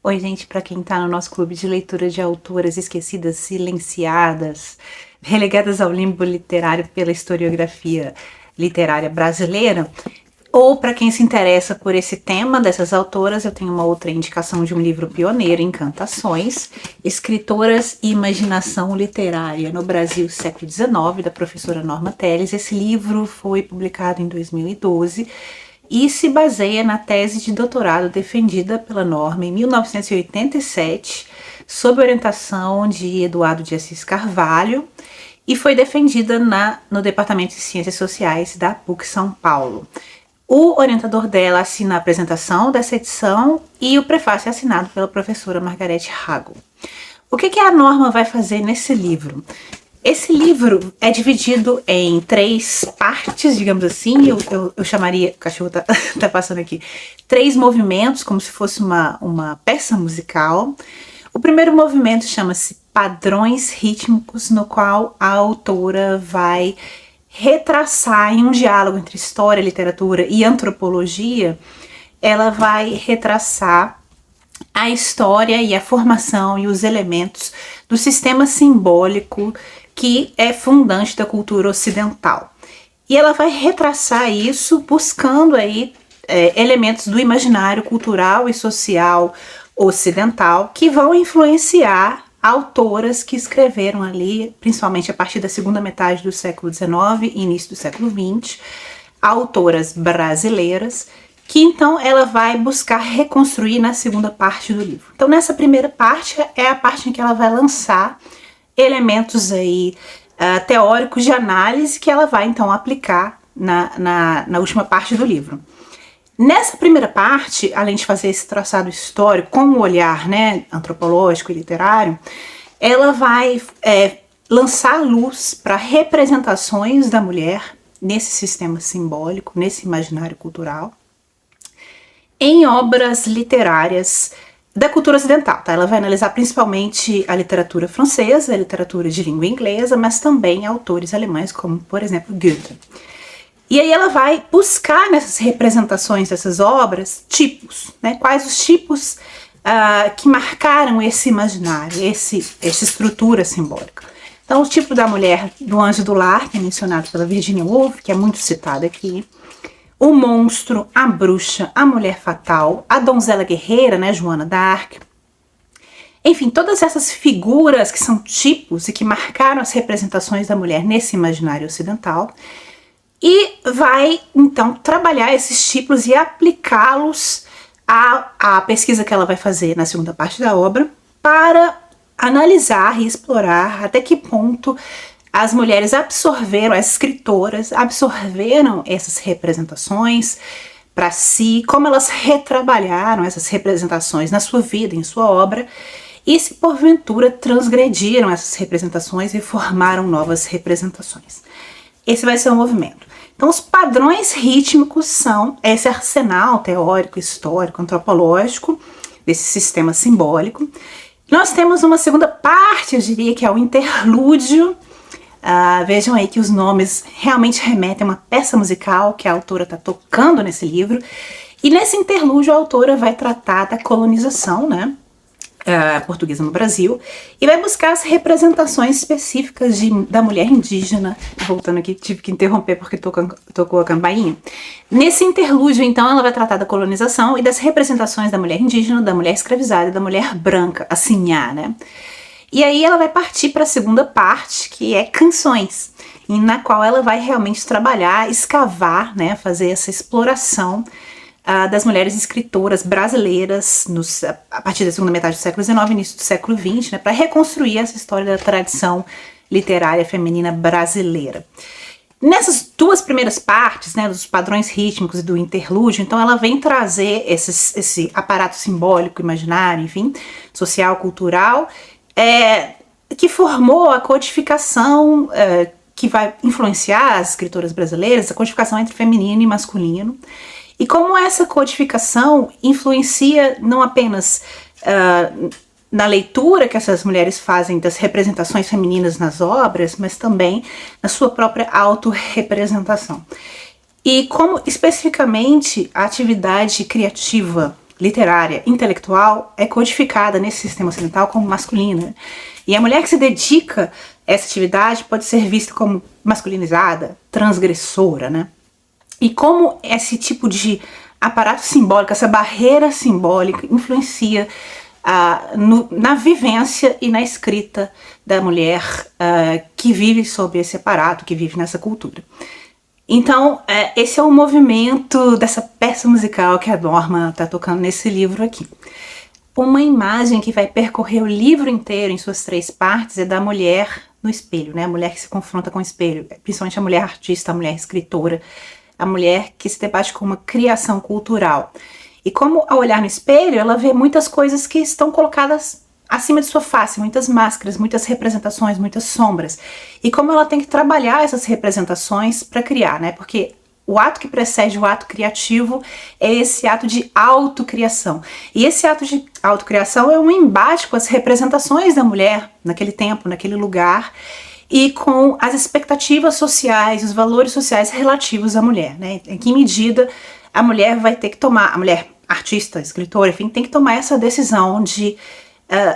Oi, gente, para quem está no nosso clube de leitura de autoras esquecidas, silenciadas, relegadas ao limbo literário pela historiografia literária brasileira, ou para quem se interessa por esse tema dessas autoras, eu tenho uma outra indicação de um livro pioneiro, Encantações, Escritoras e Imaginação Literária no Brasil, século XIX, da professora Norma Telles. Esse livro foi publicado em 2012 e se baseia na tese de doutorado defendida pela Norma em 1987, sob orientação de Eduardo de Assis Carvalho, e foi defendida no Departamento de Ciências Sociais da PUC São Paulo. O orientador dela assina a apresentação dessa edição e o prefácio é assinado pela professora Margarete Hagel. O que a Norma vai fazer nesse livro? Esse livro é dividido em 3 partes, digamos assim, eu chamaria, o cachorro tá passando aqui, 3 movimentos, como se fosse uma peça musical. O primeiro movimento chama-se Padrões Rítmicos, no qual a autora vai retraçar em um diálogo entre história, literatura e antropologia, ela vai retraçar a história e a formação e os elementos do sistema simbólico que é fundante da cultura ocidental. E ela vai retraçar isso buscando aí elementos do imaginário cultural e social ocidental que vão influenciar autoras que escreveram ali, principalmente a partir da segunda metade do século XIX e início do século XX, autoras brasileiras, que então ela vai buscar reconstruir na segunda parte do livro. Então nessa primeira parte é a parte em que ela vai lançar elementos aí teóricos de análise que ela vai então aplicar na última parte do livro. Nessa primeira parte, além de fazer esse traçado histórico com um olhar, né, antropológico e literário, ela vai lançar luz para representações da mulher nesse sistema simbólico, nesse imaginário cultural, em obras literárias da cultura ocidental. Tá? Ela vai analisar principalmente a literatura francesa, a literatura de língua inglesa, mas também autores alemães, como, por exemplo, Goethe. E aí ela vai buscar nessas representações dessas obras tipos, né? Quais os tipos que marcaram esse imaginário, essa estrutura simbólica. Então, o tipo da mulher do Anjo do Lar, que é mencionado pela Virginia Woolf, que é muito citada aqui, o monstro, a bruxa, a mulher fatal, a donzela guerreira, né, Joana d'Arc. Enfim, todas essas figuras que são tipos e que marcaram as representações da mulher nesse imaginário ocidental, e vai, então, trabalhar esses tipos e aplicá-los à pesquisa que ela vai fazer na segunda parte da obra para analisar e explorar até que ponto as mulheres absorveram, as escritoras absorveram essas representações para si, como elas retrabalharam essas representações na sua vida, em sua obra, e se porventura transgrediram essas representações e formaram novas representações. Esse vai ser o movimento. Então, os padrões rítmicos são esse arsenal teórico, histórico, antropológico desse sistema simbólico. Nós temos uma segunda parte, eu diria que é o interlúdio. Vejam aí que os nomes realmente remetem a uma peça musical que a autora está tocando nesse livro. E nesse interlúdio a autora vai tratar da colonização, né, portuguesa no Brasil, e vai buscar as representações específicas da mulher indígena. Voltando aqui, tive que interromper porque tocou a campainha. Nesse interlúdio, então, ela vai tratar da colonização e das representações da mulher indígena, da mulher escravizada e da mulher branca, a sinhá, né? E aí ela vai partir para a segunda parte, que é canções, e na qual ela vai realmente trabalhar, escavar, né, fazer essa exploração das mulheres escritoras brasileiras a partir da segunda metade do século XIX e início do século XX, né, para reconstruir essa história da tradição literária feminina brasileira. Nessas 2 primeiras partes, né, dos padrões rítmicos e do interlúdio, então ela vem trazer esse aparato simbólico, imaginário, enfim, social, cultural, que formou a codificação que vai influenciar as escritoras brasileiras, a codificação entre feminino e masculino, e como essa codificação influencia não apenas na leitura que essas mulheres fazem das representações femininas nas obras, mas também na sua própria autorrepresentação. E como especificamente a atividade criativa literária, intelectual, é codificada nesse sistema ocidental como masculina. E a mulher que se dedica a essa atividade pode ser vista como masculinizada, transgressora, né? E como esse tipo de aparato simbólico, essa barreira simbólica influencia na vivência e na escrita da mulher que vive sob esse aparato, que vive nessa cultura. Então, esse é o movimento dessa peça musical que a Norma está tocando nesse livro aqui. Uma imagem que vai percorrer o livro inteiro em suas 3 partes é da mulher no espelho, né? A mulher que se confronta com o espelho, principalmente a mulher artista, a mulher escritora, a mulher que se debate com uma criação cultural. E como ao olhar no espelho, ela vê muitas coisas que estão colocadas acima de sua face, muitas máscaras, muitas representações, muitas sombras. E como ela tem que trabalhar essas representações para criar, né? Porque o ato que precede o ato criativo é esse ato de autocriação. E esse ato de autocriação é um embate com as representações da mulher naquele tempo, naquele lugar, e com as expectativas sociais, os valores sociais relativos à mulher, né? Em que medida a mulher vai ter que tomar, a mulher artista, escritora, enfim, tem que tomar essa decisão de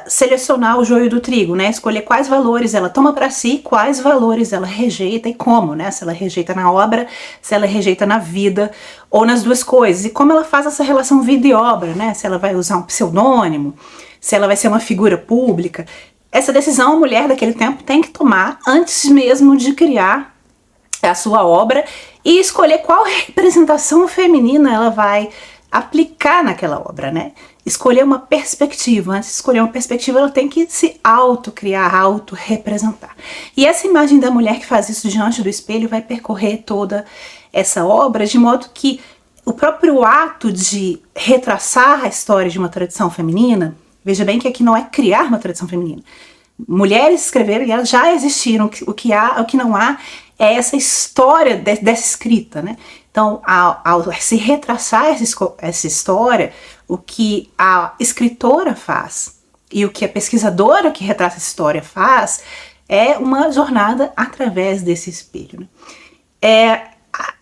selecionar o joio do trigo, né? Escolher quais valores ela toma para si, quais valores ela rejeita e como, né? Se ela rejeita na obra, se ela rejeita na vida, ou nas duas coisas. E como ela faz essa relação vida e obra, né? Se ela vai usar um pseudônimo, se ela vai ser uma figura pública. Essa decisão a mulher daquele tempo tem que tomar antes mesmo de criar a sua obra e escolher qual representação feminina ela vai aplicar naquela obra, né? Escolher uma perspectiva. Antes de escolher uma perspectiva, ela tem que se autocriar, auto-representar. E essa imagem da mulher que faz isso diante do espelho vai percorrer toda essa obra, de modo que o próprio ato de retraçar a história de uma tradição feminina, veja bem que aqui não é criar uma tradição feminina. Mulheres escreveram e elas já existiram. O que não há é essa história dessa escrita, né? Então, ao se retraçar essa história, o que a escritora faz e o que a pesquisadora que retrata essa história faz é uma jornada através desse espelho, né?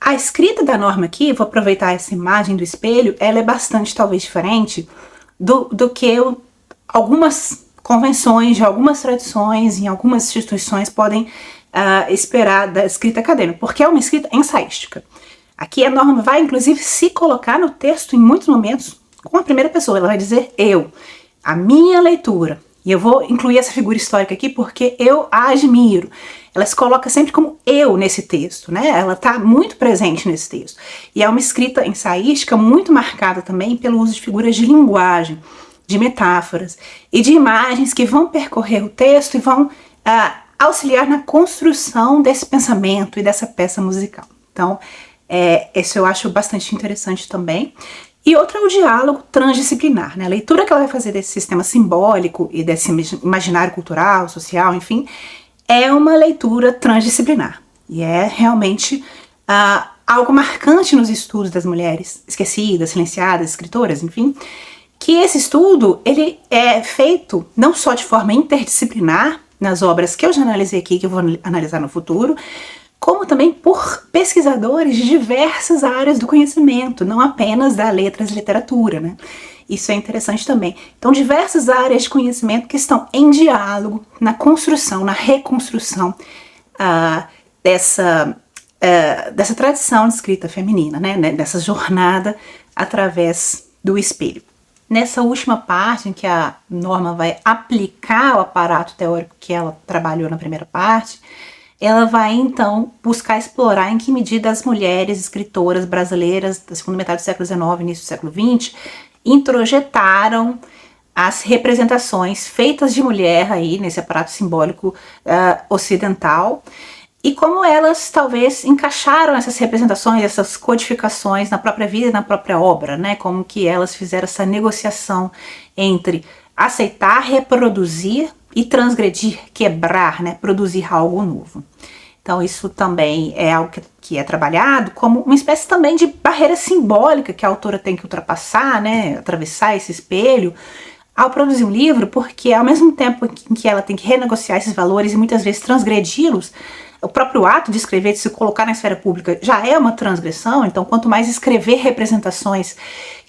A escrita da Norma aqui, vou aproveitar essa imagem do espelho, ela é bastante, talvez, diferente do que algumas convenções, de algumas tradições, em algumas instituições podem esperar da escrita acadêmica, porque é uma escrita ensaística. Aqui a Norma vai, inclusive, se colocar no texto em muitos momentos com a primeira pessoa. Ela vai dizer eu, a minha leitura. E eu vou incluir essa figura histórica aqui porque eu a admiro. Ela se coloca sempre como eu nesse texto, né? Ela está muito presente nesse texto. E é uma escrita ensaística muito marcada também pelo uso de figuras de linguagem, de metáforas e de imagens que vão percorrer o texto e vão auxiliar na construção desse pensamento e dessa peça musical. Então, esse eu acho bastante interessante também. E outra é o diálogo transdisciplinar, né? A leitura que ela vai fazer desse sistema simbólico e desse imaginário cultural, social, enfim, é uma leitura transdisciplinar. E é realmente algo marcante nos estudos das mulheres esquecidas, silenciadas, escritoras, enfim, que esse estudo ele é feito não só de forma interdisciplinar, nas obras que eu já analisei aqui, que eu vou analisar no futuro, como também por pesquisadores de diversas áreas do conhecimento, não apenas da letras e literatura, né? Isso é interessante também. Então, diversas áreas de conhecimento que estão em diálogo na construção, na reconstrução dessa tradição de escrita feminina, né? Dessa jornada através do espelho. Nessa última parte, em que a Norma vai aplicar o aparato teórico que ela trabalhou na primeira parte, ela vai, então, buscar explorar em que medida as mulheres escritoras brasileiras da segunda metade do século XIX, início do século XX, introjetaram as representações feitas de mulher aí, nesse aparato simbólico ocidental, e como elas talvez encaixaram essas representações, essas codificações na própria vida e na própria obra, né? Como que elas fizeram essa negociação entre aceitar, reproduzir e transgredir, quebrar, né? Produzir algo novo. Então isso também é algo que é trabalhado como uma espécie também de barreira simbólica que a autora tem que ultrapassar, né? Atravessar esse espelho ao produzir um livro, porque ao mesmo tempo em que ela tem que renegociar esses valores e muitas vezes transgredi-los, o próprio ato de escrever, de se colocar na esfera pública, já é uma transgressão. Então, quanto mais escrever representações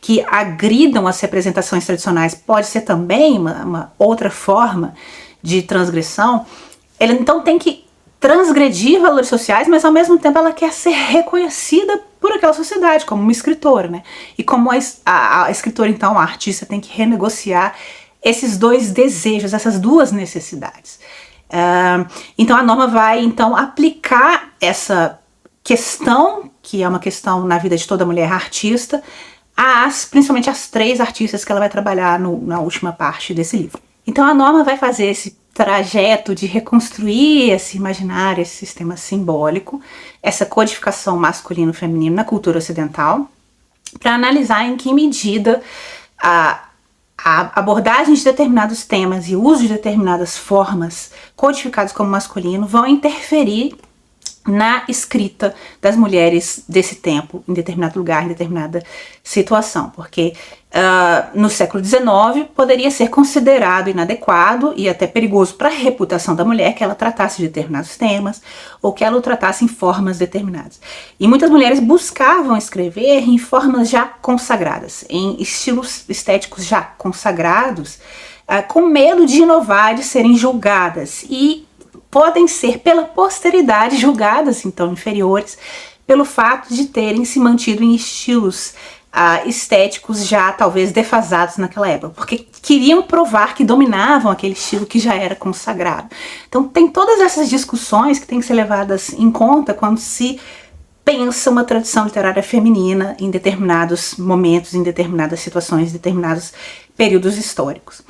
que agridam as representações tradicionais, pode ser também uma outra forma de transgressão. Ela então tem que transgredir valores sociais, mas ao mesmo tempo ela quer ser reconhecida por aquela sociedade como uma escritora, né? E como a escritora, então, a artista, tem que renegociar esses dois desejos, essas duas necessidades. Então a Norma vai então aplicar essa questão, que é uma questão na vida de toda mulher artista, principalmente as 3 artistas que ela vai trabalhar na última parte desse livro. Então a Norma vai fazer esse trajeto de reconstruir esse imaginário, esse sistema simbólico, essa codificação masculino-feminino na cultura ocidental, para analisar em que medida a abordagem de determinados temas e o uso de determinadas formas codificadas como masculino vão interferir na escrita das mulheres desse tempo, em determinado lugar, em determinada situação, porque no século XIX poderia ser considerado inadequado e até perigoso para a reputação da mulher que ela tratasse de determinados temas ou que ela o tratasse em formas determinadas. E muitas mulheres buscavam escrever em formas já consagradas, em estilos estéticos já consagrados, com medo de inovar, de serem julgadas, e podem ser pela posteridade julgadas, então, inferiores, pelo fato de terem se mantido em estilos estéticos já talvez defasados naquela época, porque queriam provar que dominavam aquele estilo que já era consagrado. Então tem todas essas discussões que têm que ser levadas em conta quando se pensa uma tradição literária feminina em determinados momentos, em determinadas situações, em determinados períodos históricos.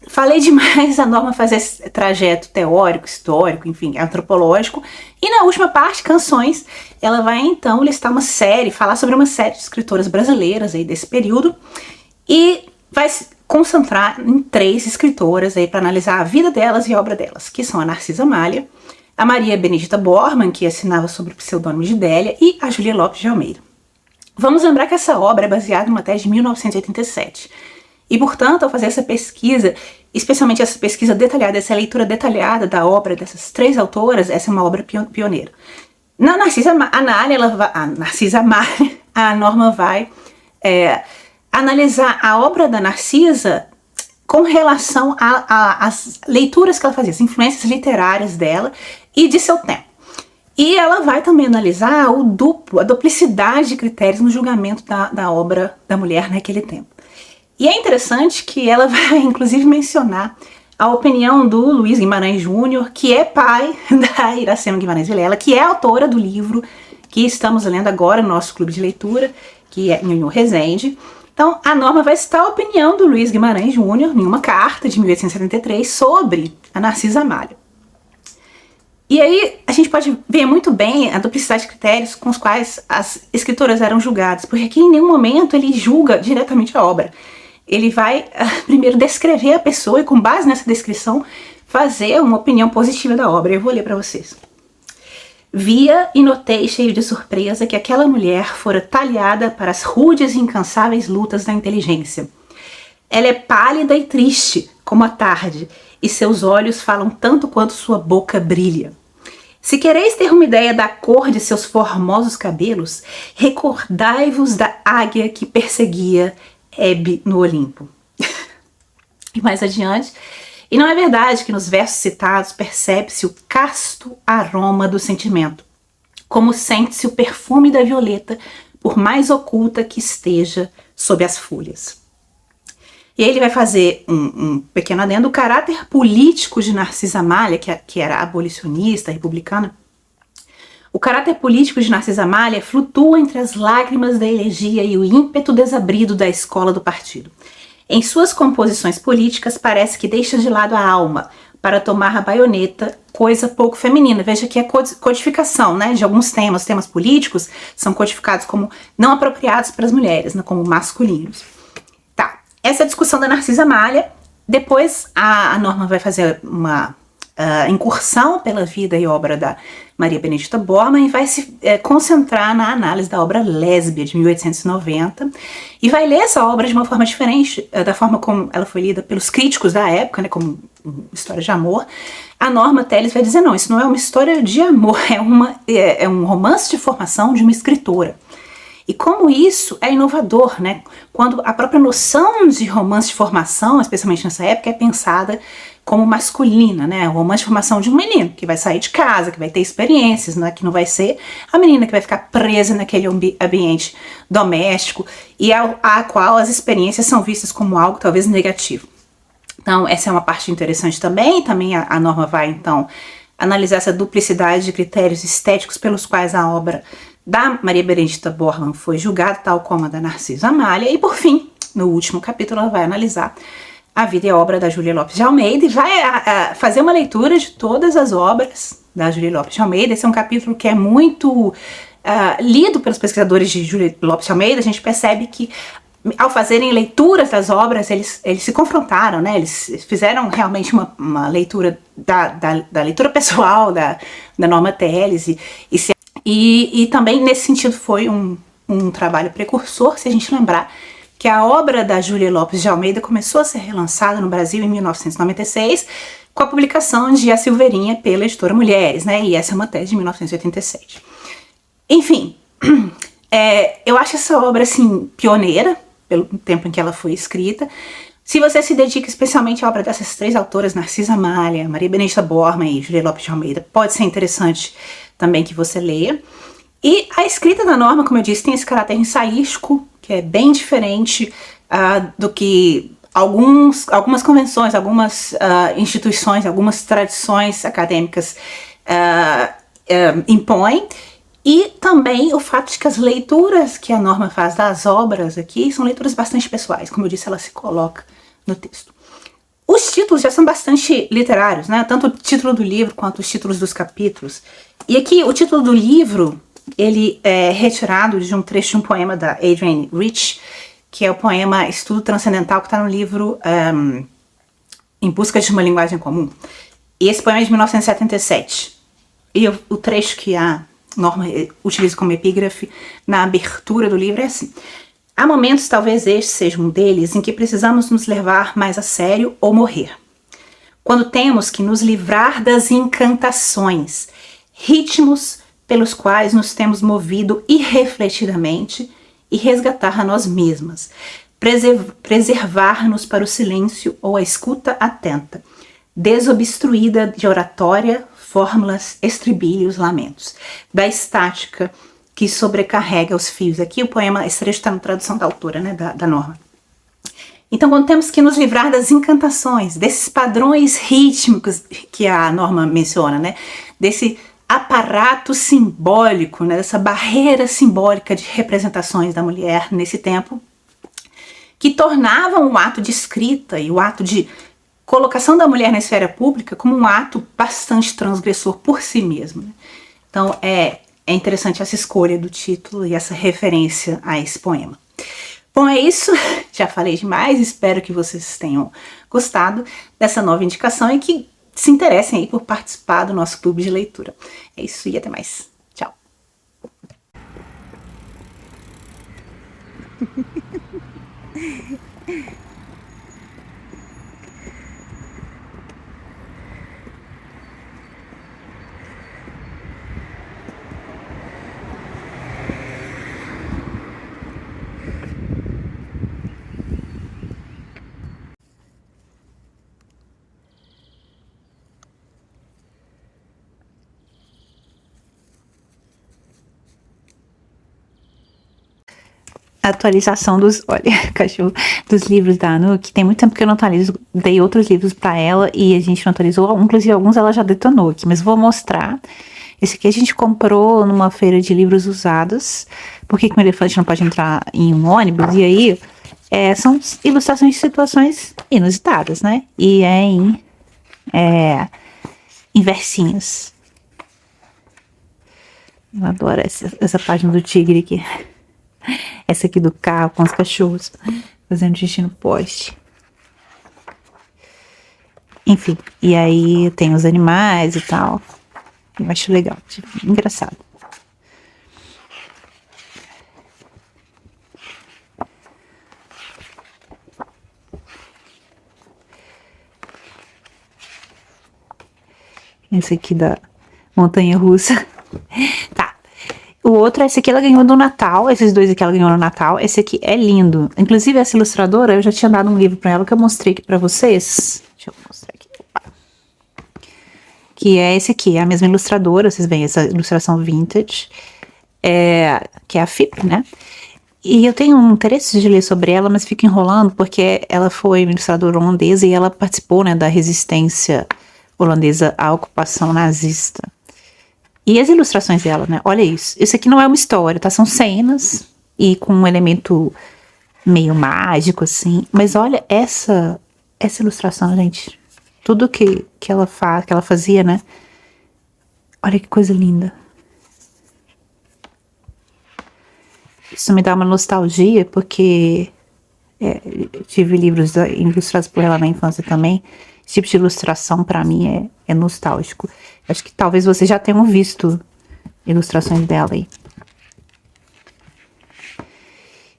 Falei demais, a Norma faz esse trajeto teórico, histórico, enfim, antropológico. E na última parte, Canções, ela vai então listar uma série, falar sobre uma série de escritoras brasileiras aí desse período. E vai se concentrar em 3 escritoras aí para analisar a vida delas e a obra delas, que são a Narcisa Malha, a Maria Benedita Bormann, que assinava sob o pseudônimo de Délia, e a Júlia Lopes de Almeida. Vamos lembrar que essa obra é baseada numa tese de 1987. E, portanto, ao fazer essa pesquisa, especialmente essa pesquisa detalhada, essa leitura detalhada da obra dessas 3 autoras, essa é uma obra pioneira. Na Narcisa Malha, a Norma vai analisar a obra da Narcisa com relação às leituras que ela fazia, as influências literárias dela e de seu tempo. E ela vai também analisar a duplicidade de critérios no julgamento da obra da mulher naquele tempo. E é interessante que ela vai, inclusive, mencionar a opinião do Luiz Guimarães Júnior, que é pai da Iracema Guimarães Vilela, que é autora do livro que estamos lendo agora no nosso clube de leitura, que é Nhonhô Rezende. Então, a Norma vai citar a opinião do Luiz Guimarães Júnior em uma carta de 1873 sobre a Narcisa Malha. E aí a gente pode ver muito bem a duplicidade de critérios com os quais as escritoras eram julgadas, porque aqui em nenhum momento ele julga diretamente a obra. Ele vai primeiro descrever a pessoa e, com base nessa descrição, fazer uma opinião positiva da obra. Eu vou ler para vocês. Via e notei, cheio de surpresa, que aquela mulher fora talhada para as rudes e incansáveis lutas da inteligência. Ela é pálida e triste, como a tarde, e seus olhos falam tanto quanto sua boca brilha. Se quereis ter uma ideia da cor de seus formosos cabelos, recordai-vos da águia que perseguia Hebe no Olimpo. E mais adiante, e não é verdade que nos versos citados percebe-se o casto aroma do sentimento, como sente-se o perfume da violeta, por mais oculta que esteja sob as folhas. E aí ele vai fazer um pequeno adendo. O caráter político de Narcisa Malha, que era abolicionista, republicana, o caráter político de Narcisa Malha flutua entre as lágrimas da elegia e o ímpeto desabrido da escola do partido. Em suas composições políticas parece que deixa de lado a alma para tomar a baioneta, coisa pouco feminina. Veja que a codificação, né, de alguns temas, temas políticos, são codificados como não apropriados para as mulheres, né, como masculinos. Tá, essa é a discussão da Narcisa Malha. Depois a Norma vai fazer uma incursão pela vida e obra da Maria Benedita Bormann e vai se concentrar na análise da obra Lésbia, de 1890, e vai ler essa obra de uma forma diferente da forma como ela foi lida pelos críticos da época, né, como uma história de amor. A Norma Telles vai dizer, não, isso não é uma história de amor, é um romance de formação de uma escritora. E como isso é inovador, né? Quando a própria noção de romance de formação, especialmente nessa época, é pensada como masculina, né? O romance de formação de um menino que vai sair de casa, que vai ter experiências, né? Que não vai ser a menina que vai ficar presa naquele ambiente doméstico e a qual as experiências são vistas como algo talvez negativo. Então, essa é uma parte interessante também. Também a Norma vai, então, analisar essa duplicidade de critérios estéticos pelos quais a obra da Maria Benedita Bormann foi julgada, tal como a da Narciso Amália. E, por fim, no último capítulo, ela vai analisar a vida e a obra da Júlia Lopes de Almeida e vai fazer uma leitura de todas as obras da Júlia Lopes de Almeida. Esse é um capítulo que é muito lido pelos pesquisadores de Júlia Lopes de Almeida. A gente percebe que, ao fazerem leituras das obras, eles se confrontaram, né? Eles fizeram realmente uma leitura da leitura pessoal da Norma Telles e também, nesse sentido, foi um trabalho precursor, se a gente lembrar que a obra da Júlia Lopes de Almeida começou a ser relançada no Brasil em 1996, com a publicação de A Silveirinha pela editora Mulheres, né? E essa é uma tese de 1987. Enfim, eu acho essa obra, assim, pioneira, pelo tempo em que ela foi escrita. Se você se dedica especialmente à obra dessas três autoras, Narcisa Amália, Maria Benedita Bormann e Júlia Lopes de Almeida, pode ser interessante também que você leia. E a escrita da Norma, como eu disse, tem esse caráter ensaístico, que é bem diferente do que algumas convenções, algumas instituições, algumas tradições acadêmicas impõem. E também o fato de que as leituras que a Norma faz das obras aqui são leituras bastante pessoais. Como eu disse, ela se coloca no texto. Os títulos já são bastante literários, né? Tanto o título do livro quanto os títulos dos capítulos. E aqui o título do livro, ele é retirado de um trecho de um poema da Adrienne Rich, que é o poema Estudo Transcendental, que está no livro Em Busca de uma Linguagem Comum. E esse poema é de 1977. E o trecho que a Norma utiliza como epígrafe na abertura do livro é assim: há momentos, talvez este seja um deles, em que precisamos nos levar mais a sério ou morrer. Quando temos que nos livrar das encantações, ritmos pelos quais nos temos movido irrefletidamente e resgatar a nós mesmas, preservar-nos para o silêncio ou a escuta atenta, desobstruída de oratória, fórmulas, estribilhos, lamentos, da estática que sobrecarrega os fios. Aqui o poema, esse trecho está na tradução da autora, né, da Norma. Então, quando temos que nos livrar das encantações, desses padrões rítmicos que a Norma menciona, né, desse aparato simbólico, né, dessa barreira simbólica de representações da mulher nesse tempo, que tornavam o ato de escrita e o ato de colocação da mulher na esfera pública como um ato bastante transgressor por si mesmo. Então é interessante essa escolha do título e essa referência a esse poema. Bom, é isso, já falei demais, espero que vocês tenham gostado dessa nova indicação e que se interessem aí por participar do nosso clube de leitura. É isso e até mais. Tchau. Atualização dos, olha, cachorro, dos livros da Anu, que tem muito tempo que eu não atualizo, dei outros livros pra ela e a gente não atualizou, inclusive alguns ela já detonou aqui, mas vou mostrar. Esse aqui a gente comprou numa feira de livros usados, porque como elefante não pode entrar em um ônibus, e aí são ilustrações de situações inusitadas, né, e em versinhos. Eu adoro essa página do tigre aqui. Essa aqui do carro com os cachorros fazendo xixi no poste. Enfim, e aí tem os animais e tal. Eu acho legal, tipo, engraçado. Esse aqui da montanha russa. Tá. O outro, esse aqui ela ganhou do Natal. Esses dois aqui ela ganhou no Natal. Esse aqui é lindo. Inclusive, essa ilustradora, eu já tinha dado um livro pra ela que eu mostrei aqui pra vocês. Deixa eu mostrar aqui. Opa. Que é esse aqui, é a mesma ilustradora. Vocês veem essa ilustração vintage. Que é a FIP, né? E eu tenho um interesse de ler sobre ela, mas fico enrolando porque ela foi uma ilustradora holandesa e ela participou, né, da resistência holandesa à ocupação nazista. E as ilustrações dela, né? Olha isso. Isso aqui não é uma história, tá? São cenas e com um elemento meio mágico, assim. Mas olha essa ilustração, gente. Tudo que ela fazia, né? Olha que coisa linda. Isso me dá uma nostalgia, porque eu tive livros ilustrados por ela na infância também. Esse tipo de ilustração, pra mim, é nostálgico. Acho que talvez vocês já tenham visto ilustrações dela aí.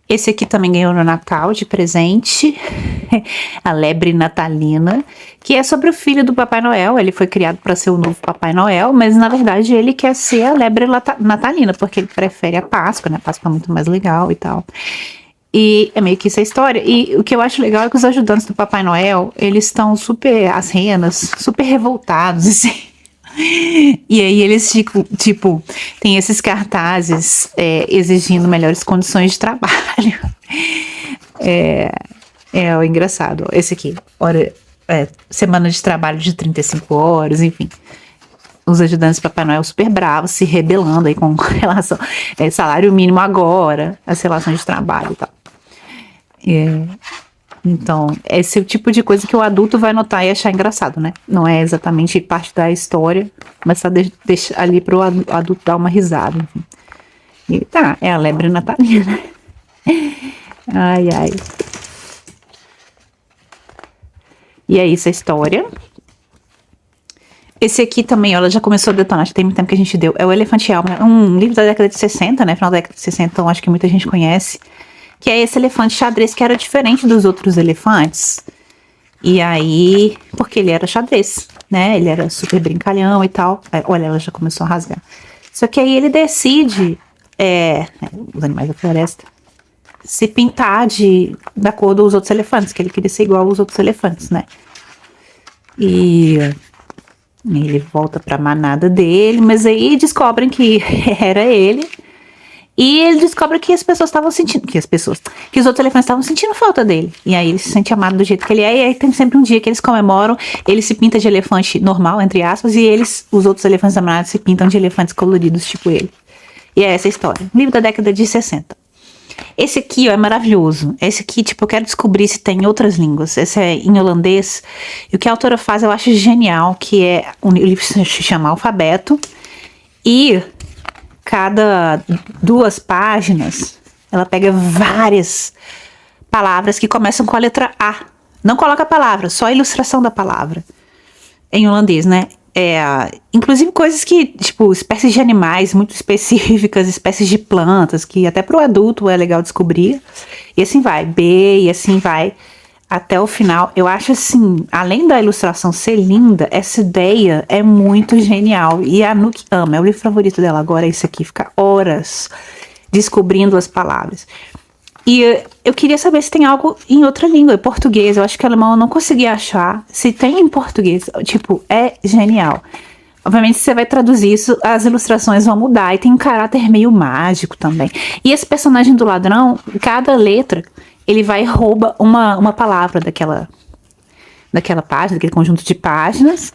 Esse aqui também ganhou no Natal de presente. A Lebre Natalina, que é sobre o filho do Papai Noel. Ele foi criado para ser o novo Papai Noel, mas na verdade ele quer ser a Lebre Natalina, porque ele prefere a Páscoa, né? A Páscoa é muito mais legal e tal. E é meio que isso a história. E o que eu acho legal é que os ajudantes do Papai Noel, eles estão super, as renas, super revoltados, assim. E aí eles tipo, tem esses cartazes exigindo melhores condições de trabalho. É o engraçado. Esse aqui, semana de trabalho de 35 horas, enfim. Os ajudantes do Papai Noel super bravos, se rebelando aí com relação salário mínimo agora, as relações de trabalho e tal. Então, esse é o tipo de coisa que o adulto vai notar e achar engraçado, né? Não é exatamente parte da história, mas só deixa ali pro adulto dar uma risada, enfim. E tá, é a Lebre Natalina. Ai, ai. E é isso a história. Esse aqui também, ela já começou a detonar, já tem muito tempo que a gente deu. É o Elefante Alma, um livro da década de 60, né? Final da década de 60, então acho que muita gente conhece. Que é esse elefante xadrez que era diferente dos outros elefantes. E aí, porque ele era xadrez, né? Ele era super brincalhão e tal. Olha, ela já começou a rasgar. Só que aí ele decide, os animais da floresta, se pintar da cor dos outros elefantes, que ele queria ser igual aos outros elefantes, né? E ele volta pra manada dele, mas aí descobrem que era ele. E ele descobre que as pessoas estavam sentindo, que os outros elefantes estavam sentindo falta dele. E aí ele se sente amado do jeito que ele é, e aí tem sempre um dia que eles comemoram, ele se pinta de elefante normal, entre aspas, e os outros elefantes da manada se pintam de elefantes coloridos, tipo ele. E é essa a história. Um livro da década de 60. Esse aqui, ó, é maravilhoso. Esse aqui, tipo, eu quero descobrir se tem em outras línguas. Esse é em holandês. E o que a autora faz, eu acho genial, que o livro se chama Alfabeto. E cada 2 páginas, ela pega várias palavras que começam com a letra A. Não coloca a palavra, só a ilustração da palavra. Em holandês, né? Inclusive coisas que, tipo, espécies de animais muito específicas, espécies de plantas, que até pro adulto é legal descobrir. E assim vai, B, e assim vai até o final. Eu acho assim, além da ilustração ser linda, essa ideia é muito genial. E a Anouk ama, é o livro favorito dela agora, esse aqui, fica horas descobrindo as palavras. E eu queria saber se tem algo em outra língua, em português. Eu acho que alemão eu não consegui achar. Se tem em português, tipo, é genial. Obviamente, se você vai traduzir isso, as ilustrações vão mudar. E tem um caráter meio mágico também. E esse personagem do ladrão, cada letra, ele vai e rouba uma palavra daquela página, daquele conjunto de páginas.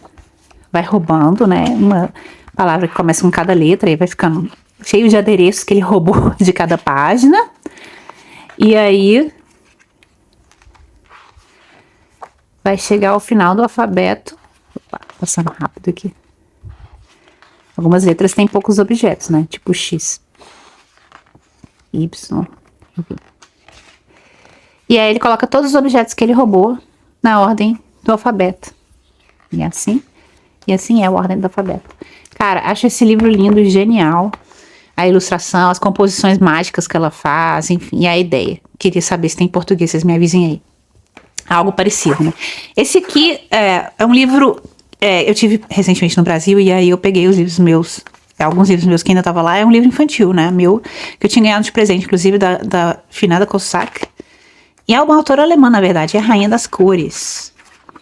Vai roubando, né? Uma palavra que começa com cada letra. E vai ficando cheio de adereços que ele roubou de cada página. E aí vai chegar ao final do alfabeto. Opa, passando rápido aqui. Algumas letras têm poucos objetos, né? Tipo X, Y, enfim. E aí ele coloca todos os objetos que ele roubou na ordem do alfabeto. E assim é a ordem do alfabeto. Cara, acho esse livro lindo e genial. A ilustração, as composições mágicas que ela faz, enfim, e a ideia. Queria saber se tem em português, vocês me avisem aí. Algo parecido, né? Esse aqui é um livro... eu tive recentemente no Brasil e aí eu peguei os livros meus... alguns livros meus que ainda estavam lá. É um livro infantil, né? Meu, que eu tinha ganhado de presente, inclusive, da finada Cossack. E é uma autora alemã, na verdade. É a Rainha das Cores.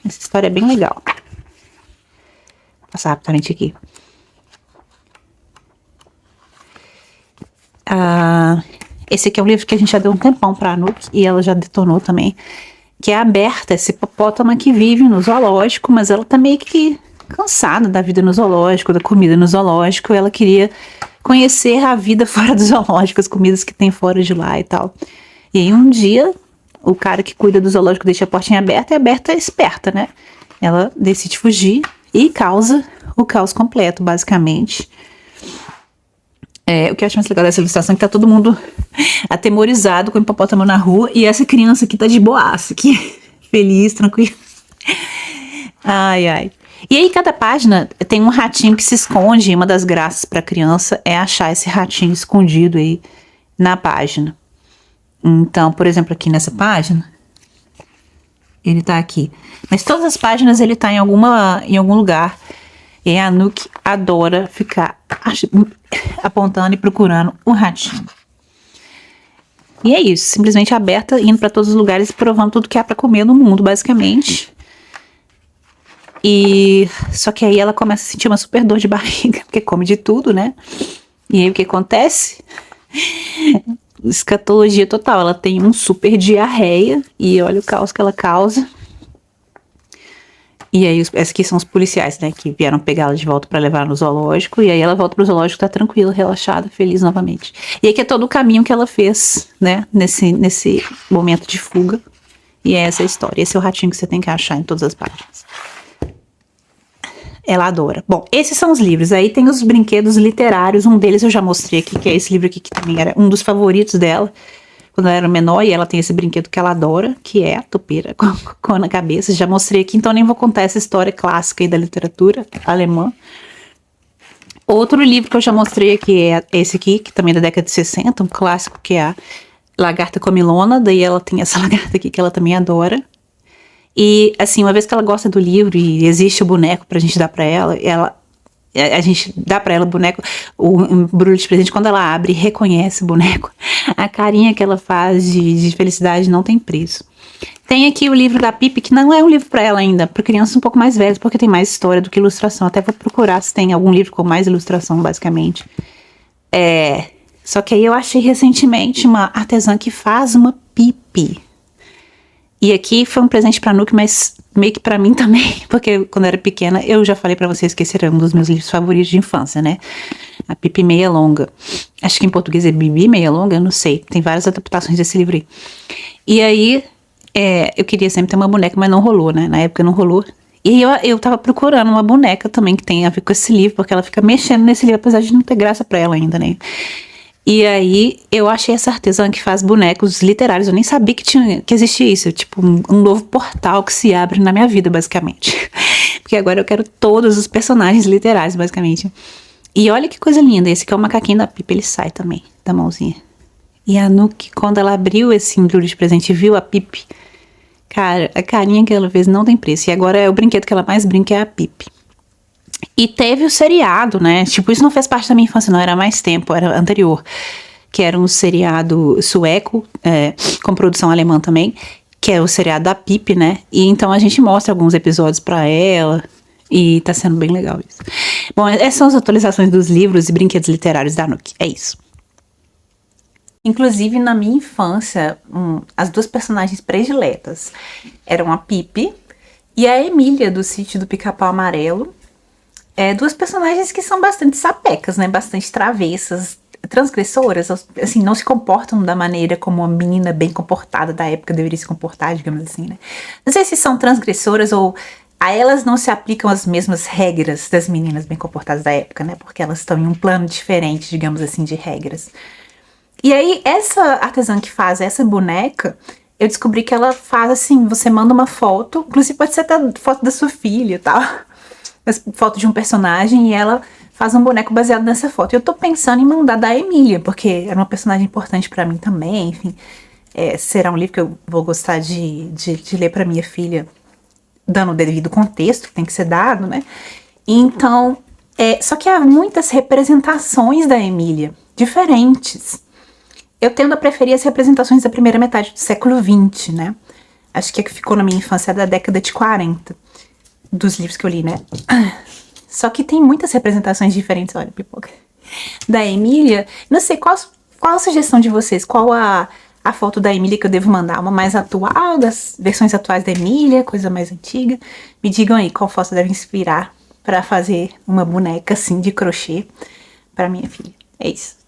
Essa história é bem legal. Vou passar rapidamente aqui. Esse aqui é um livro que a gente já deu um tempão pra Anouk e ela já detonou também, que é a Berta, essa hipopótama que vive no zoológico, mas ela tá meio que cansada da vida no zoológico, da comida no zoológico. Ela queria conhecer a vida fora do zoológico, as comidas que tem fora de lá e tal. E aí um dia o cara que cuida do zoológico deixa a portinha aberta e a Berta é esperta, né? Ela decide fugir e causa o caos completo, basicamente. O que eu acho mais legal dessa ilustração é que tá todo mundo atemorizado com o hipopótamo na rua e essa criança aqui tá de boaça, aqui, feliz, tranquila. Ai, ai. E aí cada página tem um ratinho que se esconde e uma das graças pra criança é achar esse ratinho escondido aí na página. Então, por exemplo, aqui nessa página, ele tá aqui. Mas todas as páginas ele tá em algum lugar. E a Anouk adora ficar apontando e procurando o ratinho. E é isso, simplesmente aberta, indo para todos os lugares e provando tudo que há para comer no mundo, basicamente. E só que aí ela começa a sentir uma super dor de barriga, porque come de tudo, né? E aí o que acontece? Escatologia total, ela tem um super diarreia e olha o caos que ela causa. E aí, esses aqui são os policiais, né, que vieram pegá-la de volta pra levar no zoológico. E aí ela volta pro zoológico, tá tranquila, relaxada, feliz novamente. E aí que é todo o caminho que ela fez, né, nesse momento de fuga. E é essa a história. Esse é o ratinho que você tem que achar em todas as páginas. Ela adora. Bom, esses são os livros. Aí tem os brinquedos literários. Um deles eu já mostrei aqui, que é esse livro aqui, que também era um dos favoritos dela quando ela era menor, e ela tem esse brinquedo que ela adora, que é a topeira com na cabeça. Já mostrei aqui, então nem vou contar essa história clássica aí da literatura alemã. Outro livro que eu já mostrei aqui é esse aqui, que também é da década de 60, um clássico, que é a Lagarta Comilona. Daí ela tem essa lagarta aqui que ela também adora. E, assim, uma vez que ela gosta do livro e existe o boneco pra gente dar pra ela, a gente dá pra ela o boneco, o embrulho de presente, quando ela abre e reconhece o boneco, a carinha que ela faz de felicidade não tem preço. Tem aqui o livro da Pippi, que não é um livro pra ela ainda, pra crianças um pouco mais velhas, porque tem mais história do que ilustração. Até vou procurar se tem algum livro com mais ilustração, basicamente. Só que aí eu achei recentemente uma artesã que faz uma Pippi. E aqui foi um presente pra Anouk, mas meio que pra mim também, porque quando eu era pequena, eu já falei pra vocês que esse era um dos meus livros favoritos de infância, né? A Pippi Meia Longa. Acho que em português é Bibi Meia Longa, eu não sei. Tem várias adaptações desse livro aí. E aí, eu queria sempre ter uma boneca, mas não rolou, né? Na época não rolou. E eu tava procurando uma boneca também que tem a ver com esse livro, porque ela fica mexendo nesse livro, apesar de não ter graça pra ela ainda, né? E aí, eu achei essa artesã que faz bonecos literários. Eu nem sabia que existia isso. Tipo, um novo portal que se abre na minha vida, basicamente. Porque agora eu quero todos os personagens literários, basicamente. E olha que coisa linda. Esse aqui é o macaquinho da Pippi. Ele sai também, da mãozinha. E a Anouk, quando ela abriu esse embrulho de presente e viu a Pippi, cara, a carinha que ela fez não tem preço. E agora é o brinquedo que ela mais brinca, é a Pippi. E teve o seriado, né? Tipo, isso não fez parte da minha infância, não. Era mais tempo, era anterior. Que era um seriado sueco, com produção alemã também. Que é o seriado da Pippi, né? E então a gente mostra alguns episódios pra ela. E tá sendo bem legal isso. Bom, essas são as atualizações dos livros e brinquedos literários da Anouk. É isso. Inclusive, na minha infância, as duas personagens prediletas eram a Pippi e a Emília, do Sítio do Pica-Pau Amarelo. Duas personagens que são bastante sapecas, né? Bastante travessas, transgressoras, assim, não se comportam da maneira como uma menina bem comportada da época deveria se comportar, digamos assim, né? Não sei se são transgressoras ou a elas não se aplicam as mesmas regras das meninas bem comportadas da época, né? Porque elas estão em um plano diferente, digamos assim, de regras. E aí, essa artesã que faz essa boneca, eu descobri que ela faz assim, você manda uma foto, inclusive pode ser até foto da sua filha e tal, foto de um personagem, e ela faz um boneco baseado nessa foto. E eu tô pensando em mandar da Emília, porque era uma personagem importante pra mim também, enfim. Será um livro que eu vou gostar de ler pra minha filha, dando o devido contexto que tem que ser dado, né? Então, só que há muitas representações da Emília, diferentes. Eu tendo a preferir as representações da primeira metade do século XX, né? Acho que a que ficou na minha infância é da década de 40, dos livros que eu li, né? Só que tem muitas representações diferentes, olha, pipoca, da Emília. Não sei, qual a sugestão de vocês? Qual a foto da Emília que eu devo mandar? Uma mais atual, das versões atuais da Emília, coisa mais antiga? Me digam aí qual foto deve inspirar para fazer uma boneca assim de crochê para minha filha. É isso.